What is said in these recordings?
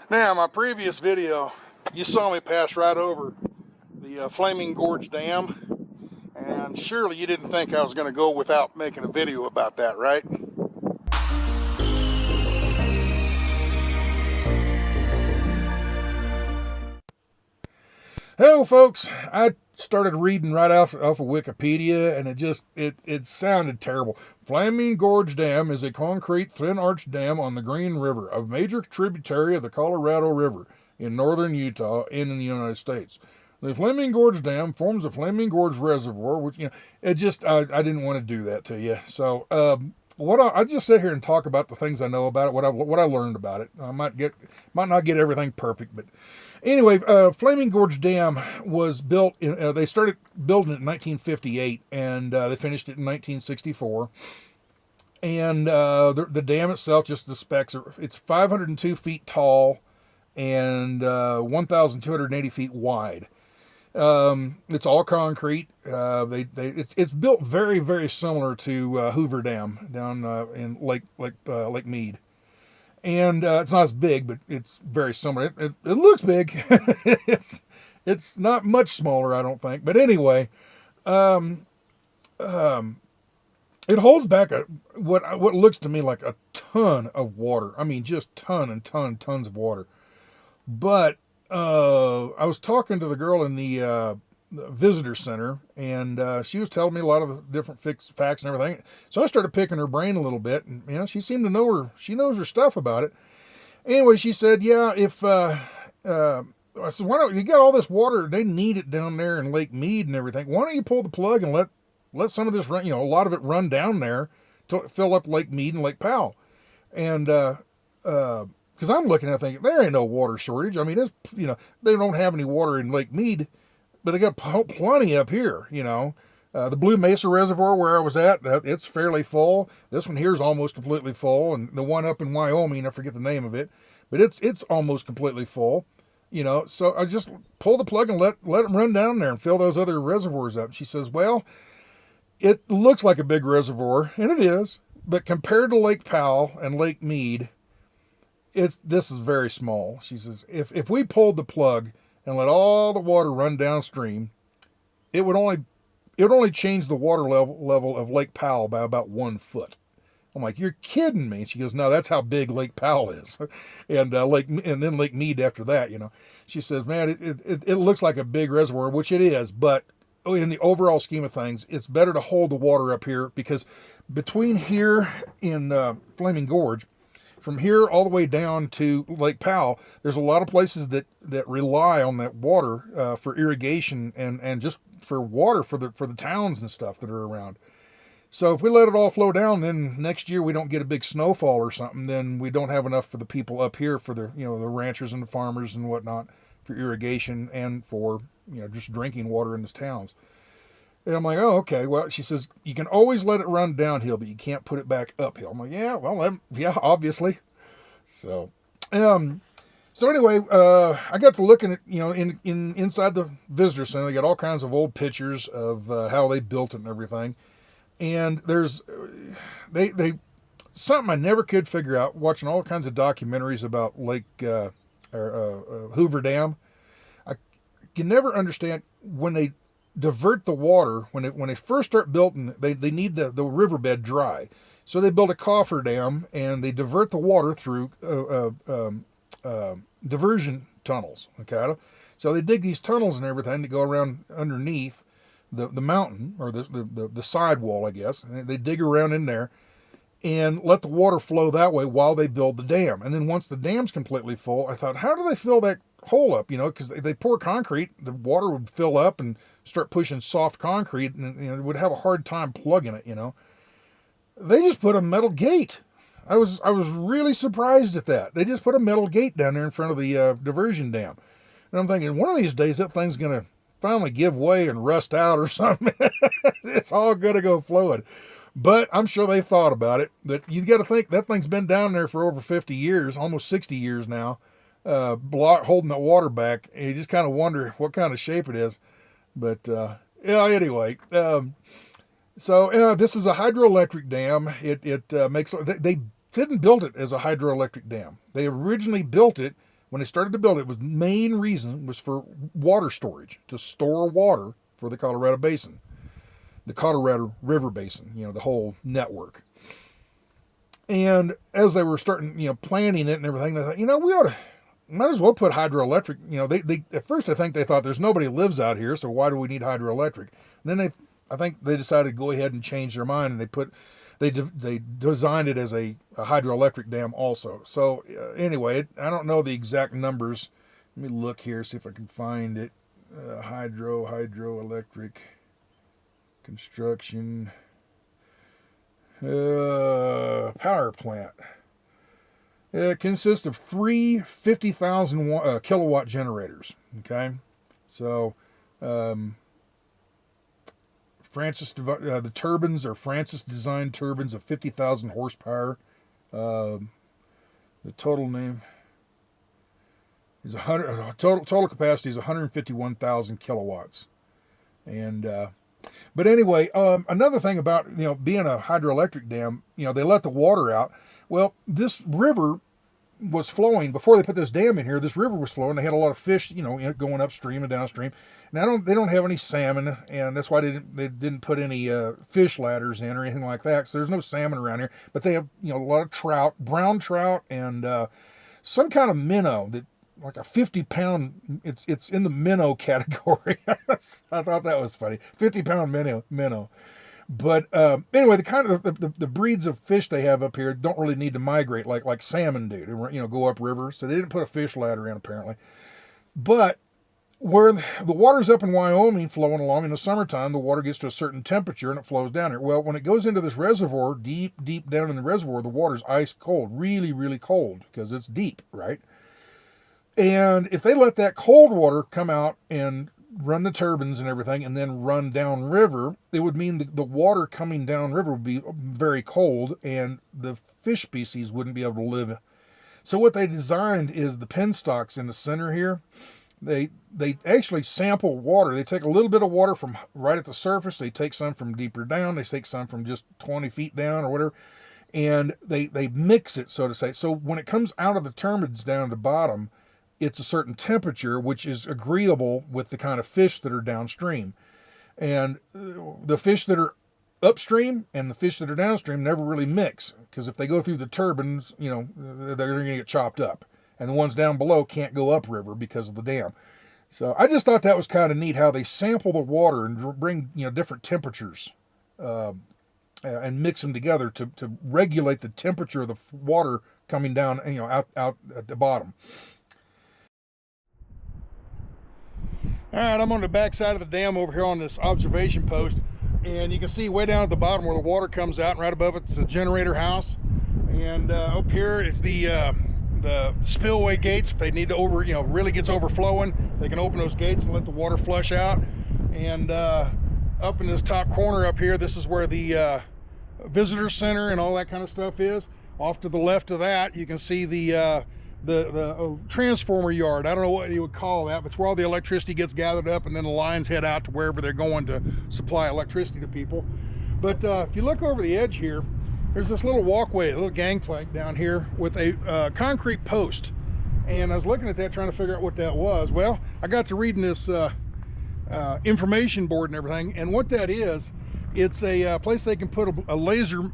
Now, my previous video, you saw me pass right over the Flaming Gorge Dam, and surely you didn't think I was going to go without making a video about that, right? Hello, folks. I started reading right off of Wikipedia, and it sounded terrible. Flaming Gorge Dam is a concrete thin arch dam on the Green River, a major tributary of the Colorado River in northern Utah and in the United States. The Flaming Gorge Dam forms the Flaming Gorge Reservoir, which, I didn't want to do that to you. So, I just sit here and talk about the things I know about it, what I learned about it. I might not get everything perfect, but anyway, Flaming Gorge Dam was built. They started building it in 1958, and they finished it in 1964. And the dam itself, just the specs, it's 502 feet tall and 1,280 feet wide. It's all concrete. It's built very, very similar to Hoover Dam down in Lake Mead. And it's not as big, but it's very similar. It looks big. it's not much smaller, I don't think. But anyway, it holds back what looks to me like a ton of water. I mean, just tons of water. But I was talking to the girl in the visitor center, and she was telling me a lot of the different facts and everything. So I started picking her brain a little bit, and she seemed to know she knows her stuff about it. Anyway, she said, yeah, I said, why don't you got all this water? They need it down there in Lake Mead and everything. Why don't you pull the plug and let some of this run, a lot of it run down there to fill up Lake Mead and Lake Powell. And because I'm looking at it thinking, there ain't no water shortage. I mean, they don't have any water in Lake Mead, but they got plenty up here, The Blue Mesa Reservoir where I was at, it's fairly full. This one here is almost completely full. And the one up in Wyoming, I forget the name of it, but it's almost completely full, So I just pull the plug and let it run down there and fill those other reservoirs up. She says, well, it looks like a big reservoir, and it is, but compared to Lake Powell and Lake Mead, this is very small. She says, if we pulled the plug and let all the water run downstream, it would only change the water level of Lake Powell by about 1 foot. I'm like, you're kidding me. She goes, no, that's how big Lake Powell is. And then Lake Mead after that, She says, man, it looks like a big reservoir, which it is, but in the overall scheme of things, it's better to hold the water up here, because between here in Flaming Gorge, from here all the way down to Lake Powell, there's a lot of places that rely on that water for irrigation and just for water for the towns and stuff that are around. So if we let it all flow down, then next year we don't get a big snowfall or something, then we don't have enough for the people up here, for the ranchers and the farmers and whatnot, for irrigation and for just drinking water in these towns. And I'm like, oh, okay. Well, she says, you can always let it run downhill, but you can't put it back uphill. I'm like, yeah, well, yeah, obviously. So anyway, I got to looking at, inside the visitor center, they got all kinds of old pictures of how they built it and everything. And there's, something I never could figure out, watching all kinds of documentaries about Hoover Dam. I can never understand when they divert the water, when they first start building, they need the riverbed dry. So they build a coffer dam and they divert the water through diversion tunnels. Okay, so they dig these tunnels and everything to go around underneath the mountain, or the sidewall, I guess. And they dig around in there and let the water flow that way while they build the dam. And then once the dam's completely full, I thought, how do they fill that hole up? Because they pour concrete, the water would fill up and start pushing soft concrete, and it would have a hard time plugging it. They just put a metal gate. I was really surprised at that. They just put a metal gate down there in front of the diversion dam. And I'm thinking, one of these days that thing's going to finally give way and rust out or something. It's all going to go fluid. But I'm sure they thought about it. But you got to think, that thing's been down there for over 50 years, almost 60 years now, holding the water back. And you just kind of wonder what kind of shape it is. But, yeah, anyway. So this is a hydroelectric dam. It makes they didn't build it as a hydroelectric dam. They originally built it when they started to build it. Was main reason was for water storage, to store water for the Colorado Basin, the Colorado River Basin. The whole network. And as they were starting, planning it and everything, they thought, we ought to, might as well put hydroelectric. They at first I think they thought there's nobody lives out here, so why do we need hydroelectric? And then I think they decided to go ahead and change their mind, and they designed it as a hydroelectric dam also. So anyway, I don't know the exact numbers. Let me look here, see if I can find it. Hydroelectric construction power plant. It consists of three 50,000 kilowatt generators. Okay, so the turbines are Francis designed turbines of 50,000 horsepower. The total name is total capacity is 151,000 kilowatts. And but anyway, another thing about being a hydroelectric dam, they let the water out. Well, this river was flowing before they put this dam in here. This river was flowing. They had a lot of fish, going upstream and downstream. Now they don't have any salmon, and that's why they didn't put any fish ladders in or anything like that. So there's no salmon around here. But they have a lot of trout, brown trout, and some kind of minnow that like a 50-pound. It's in the minnow category. I thought that was funny. 50-pound minnow. But anyway, the kind of the breeds of fish they have up here don't really need to migrate like salmon do. To, go upriver. So they didn't put a fish ladder in apparently. But where the water's up in Wyoming flowing along in the summertime, the water gets to a certain temperature and it flows down here. Well, when it goes into this reservoir, deep down in the reservoir, the water's ice cold, really, really cold because it's deep, right? And if they let that cold water come out and run the turbines and everything and then run downriver, it would mean the water coming downriver would be very cold and the fish species wouldn't be able to live. So what they designed is the penstocks in the center here. They actually sample water. They take a little bit of water from right at the surface. They take some from deeper down. They take some from just 20 feet down or whatever. And they mix it, so to say. So when it comes out of the turbines down at the bottom, it's a certain temperature, which is agreeable with the kind of fish that are downstream. And the fish that are upstream and the fish that are downstream never really mix, because if they go through the turbines, they're going to get chopped up. And the ones down below can't go upriver because of the dam. So I just thought that was kind of neat how they sample the water and bring different temperatures and mix them together to regulate the temperature of the water coming down out at the bottom. All right, I'm on the back side of the dam over here on this observation post, and you can see way down at the bottom where the water comes out, and right above it's a generator house, and up here is the spillway gates. If they need to really gets overflowing, they can open those gates and let the water flush out. And up in this top corner up here, this is where the visitor center and all that kind of stuff is. Off to the left of that, you can see the transformer yard. I don't know what you would call that, but it's where all the electricity gets gathered up and then the lines head out to wherever they're going to supply electricity to people. But if you look over the edge here, there's this little walkway, a little gangplank down here with a concrete post. And I was looking at that trying to figure out what that was. Well, I got to reading this information board and everything, and what that is, it's a place they can put a laser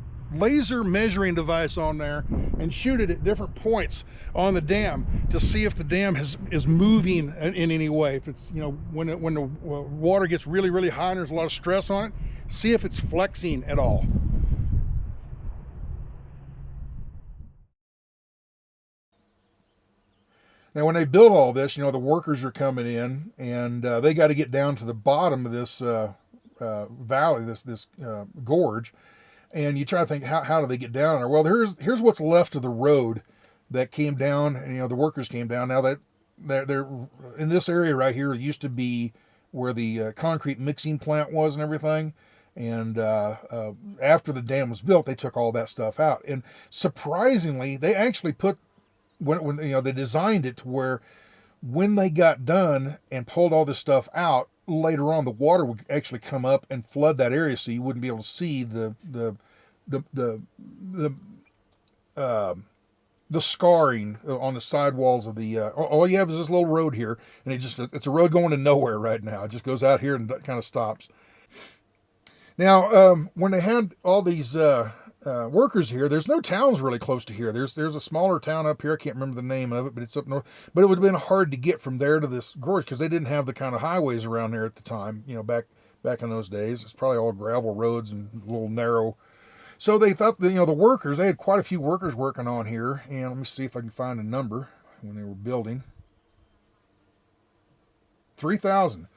measuring device on there and shoot it at different points on the dam to see if the dam is moving in any way. If it's when the water gets really, really high and there's a lot of stress on it, see if it's flexing at all. Now, when they build all this, the workers are coming in, and they got to get down to the bottom of this valley, this gorge. And you try to think, how do they get down there? Well, here's what's left of the road that came down, and the workers came down. Now that they're in this area right here, it used to be where the concrete mixing plant was and everything. And after the dam was built, they took all that stuff out. And surprisingly, they actually put when they designed it to where when they got done and pulled all this stuff out, later on the water would actually come up and flood that area, so you wouldn't be able to see the scarring on the sidewalls of the. All you have is this little road here, and it's a road going to nowhere right now. It just goes out here and kind of stops. Now, when they had all these workers here, there's no towns really close to here. There's a smaller town up here. I can't remember the name of it, but it's up north. But it would have been hard to get from there to this gorge because they didn't have the kind of highways around there at the time. Back in those days, it's probably all gravel roads and a little narrow. So they thought that, the workers, they had quite a few workers working on here. And let me see if I can find a number when they were building. 3,000.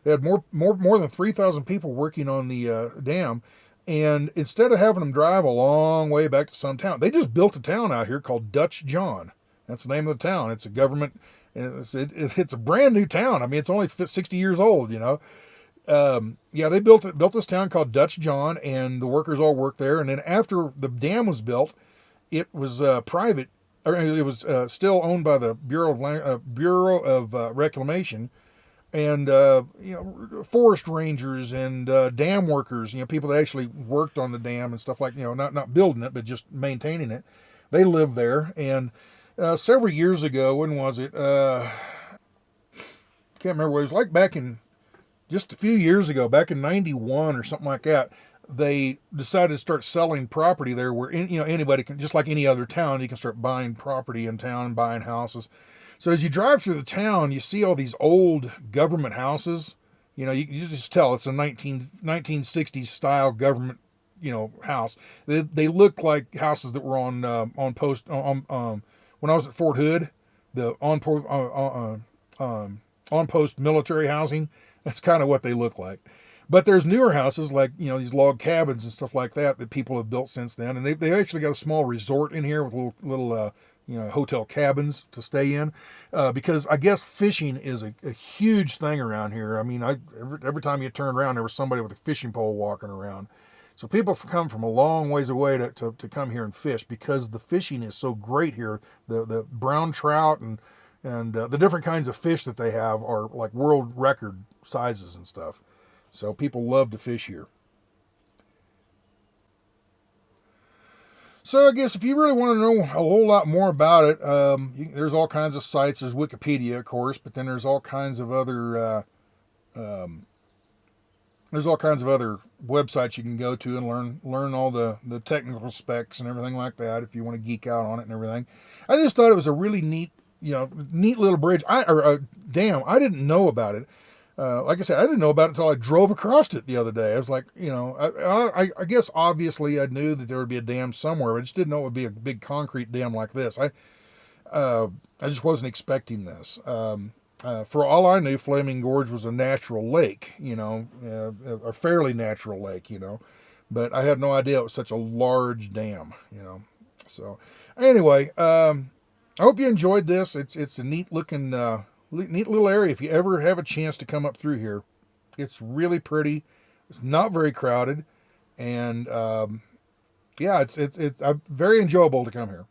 They had more than 3,000 people working on the dam. And instead of having them drive a long way back to some town, they just built a town out here called Dutch John. That's the name of the town. It's a government, it's a brand new town. I mean, it's only 60 years old, they built this town called Dutch John, and the workers all worked there. And then after the dam was built, it was private, or it was still owned by the Bureau of Reclamation, and forest rangers and dam workers, people that actually worked on the dam and stuff like, not building it but just maintaining it. They lived there. And several years ago, when was it? Can't remember what it was like. Back in just a few years ago, back in '91 or something like that, they decided to start selling property there, where anybody can, just like any other town, you can start buying property in town and buying houses. So as you drive through the town, you see all these old government houses. You just tell it's a 1960s style government, house. They look like houses that were on post when I was at Fort Hood, the on post military housing. That's kind of what they look like. But there's newer houses like, these log cabins and stuff like that people have built since then. And they actually got a small resort in here with little hotel cabins to stay in, because I guess fishing is a huge thing around here. I mean, every time you turn around, there was somebody with a fishing pole walking around. So people come from a long ways away to come here and fish, because the fishing is so great here. The brown trout and the different kinds of fish that they have are like world record sizes and stuff. So people love to fish here. So I guess if you really want to know a whole lot more about it, there's all kinds of sites. There's Wikipedia, of course, but then there's all kinds of other websites you can go to and learn all the technical specs and everything like that if you want to geek out on it and everything. I just thought it was a really neat little bridge. Dam. I didn't know about it. Like I said, I didn't know about it until I drove across it the other day. I was like, I guess obviously I knew that there would be a dam somewhere, but I just didn't know it would be a big concrete dam like this. I just wasn't expecting this. For all I knew, Flaming Gorge was a natural lake, a fairly natural lake, but I had no idea it was such a large dam, So anyway, I hope you enjoyed this. It's a neat looking, neat little area. If you ever have a chance to come up through here, it's really pretty. It's not very crowded, and it's very enjoyable to come here.